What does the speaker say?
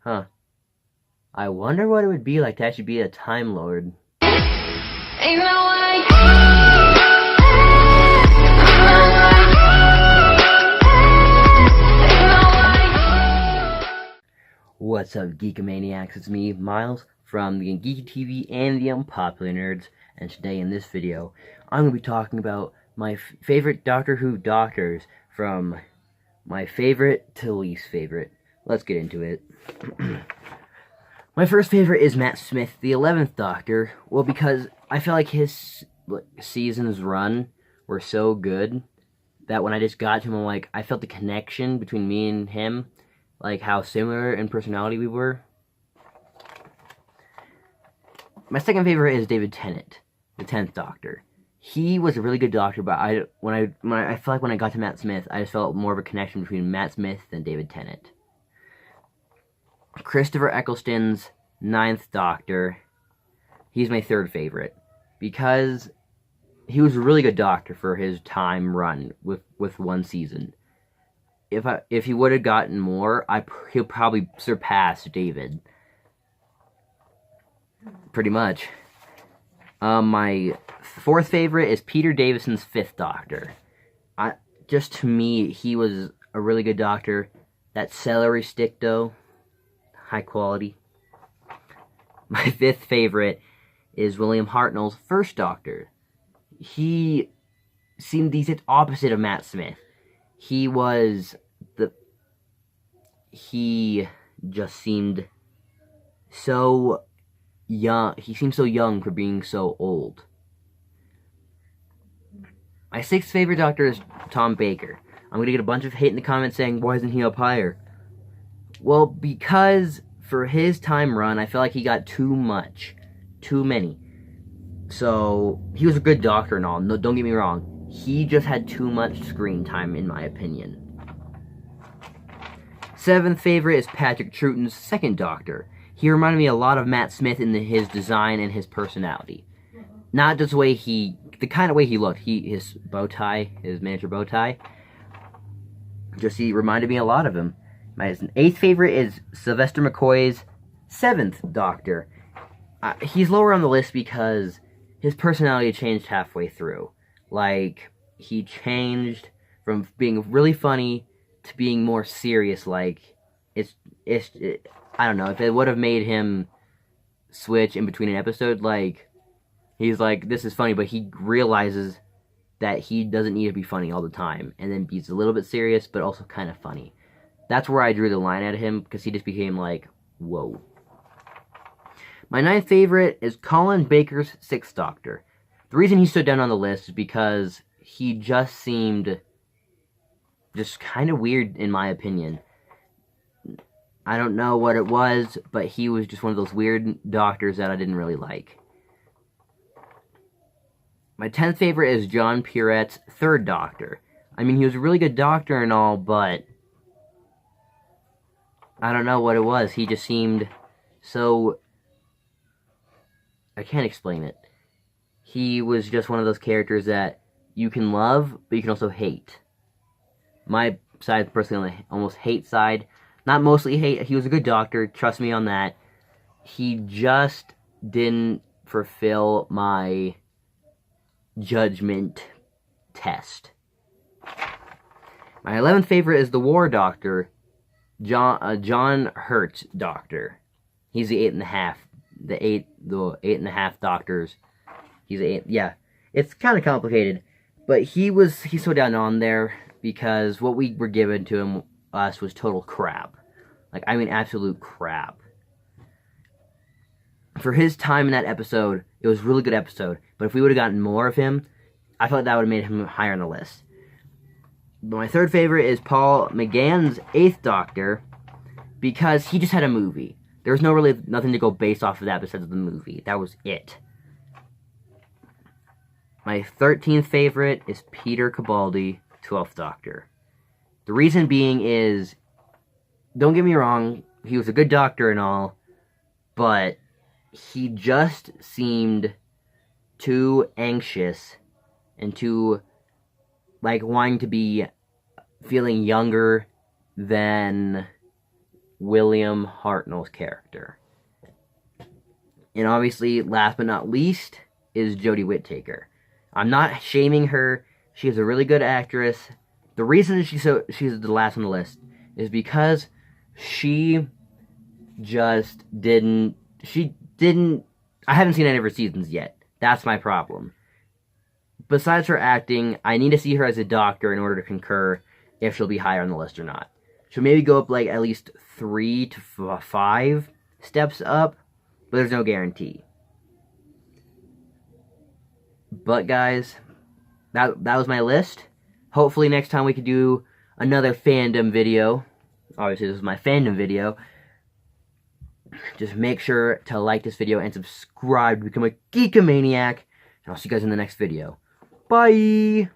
Huh. I wonder what it would be like to actually be a Time Lord. Ain't no way. What's up, Geek-a-maniacs? It's me, Miles, from the Geeky TV and the Unpopular Nerds, and today in this video, I'm going to be talking about my favorite Doctor Who doctors, from my favorite to least favorite. Let's get into it. My first favorite is Matt Smith, the 11th Doctor. Well, because I felt like his seasons run were so good that when I just got to him, I felt the connection between me and him, like how similar in personality we were. My second favorite is David Tennant, the 10th Doctor. He was a really good Doctor, but I feel like when I got to Matt Smith, I just felt more of a connection between Matt Smith than David Tennant. Christopher Eccleston's 9th Doctor, he's my third favorite, because he was a really good Doctor for his time run with one season. If he would have gotten more, he'll probably surpass David. Pretty much. My fourth favorite is Peter Davison's 5th Doctor. Just to me, he was a really good Doctor. That celery stick, though, high quality. My 5th favorite is William Hartnell's 1st Doctor. He seemed the exact opposite of Matt Smith. He just seemed so young. He seemed so young for being so old. My 6th favorite Doctor is Tom Baker. I'm going to get a bunch of hate in the comments saying, why isn't he up higher? Well, because for his time run, I feel like he got too many. So, he was a good Doctor and all, no, don't get me wrong. He just had too much screen time, in my opinion. 7th favorite is Patrick Troughton's 2nd Doctor. He reminded me a lot of Matt Smith in his design and his personality. Not just the kind of way he looked. His bow tie, his miniature bow tie. He reminded me a lot of him. My 8th favorite is Sylvester McCoy's 7th Doctor. He's lower on the list because his personality changed halfway through. Like, he changed from being really funny to being more serious. Like, I don't know, if it would have made him switch in between an episode, like, he's like, this is funny, but he realizes that he doesn't need to be funny all the time, and then he's a little bit serious, but also kind of funny. That's where I drew the line at him, because he just became like, whoa. My 9th favorite is Colin Baker's 6th Doctor. The reason he stood down on the list is because he just seemed just kind of weird, in my opinion. I don't know what it was, but he was just one of those weird doctors that I didn't really like. My 10th favorite is John Puret's 3rd Doctor. I mean, he was a really good Doctor and all, but I don't know what it was. He just seemed so... I can't explain it. He was just one of those characters that you can love, but you can also hate. My side, personally, on the almost hate side. Not mostly hate. He was a good Doctor. Trust me on that. He just didn't fulfill my judgment test. My 11th favorite is the War Doctor, John Hurt's Doctor. He's the 8.5. The 8.5 Doctors. He's 8. Yeah, it's kind of complicated, but he's so down on there because what we were given to us was total crap. Like, I mean, absolute crap. For his time in that episode, it was a really good episode, but if we would have gotten more of him, I felt that would have made him higher on the list. But my 3rd favorite is Paul McGann's 8th Doctor, because he just had a movie. There was nothing to go based off of that besides the movie. That was it. My 13th favorite is Peter Capaldi, 12th Doctor. The reason being is, don't get me wrong, he was a good Doctor and all, but he just seemed too anxious and too, like, wanting to be feeling younger than William Hartnell's character. And obviously, last but not least, is Jodie Whittaker. I'm not shaming her. She is a really good actress. The reason she's the last on the list is because she just didn't. I haven't seen any of her seasons yet. That's my problem. Besides her acting, I need to see her as a doctor in order to concur if she'll be higher on the list or not. She'll maybe go up like at least 3 to 5 steps up, but there's no guarantee. But guys, that was my list. Hopefully next time we could do another fandom video. Obviously this is my fandom video. Just make sure to like this video and subscribe to become a Geek-a-maniac. And I'll see you guys in the next video. Bye!